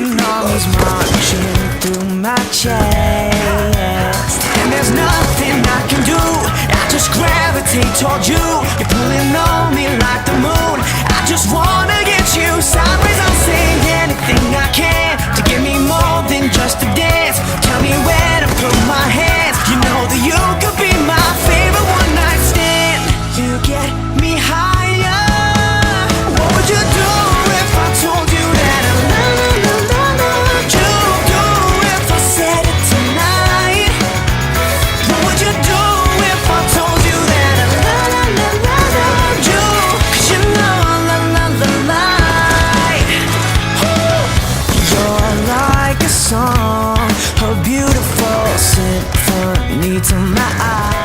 broken arms marching through my chest. And there's nothing I can do, I just gravitate toward you. You're pulling on me like the moon. I just wanna get you sideways. I'll say anything I can to give me more than just a dance. Tell me where to put my hands. You know that you could be my favorite one night stand. You get me higher. What would you do if I told you that I loved you? Do if I said it tonight? What would you do if I told you that I loved you? 'Cause you know I love the light. You're like a song, a beautiful symphony to my eyes.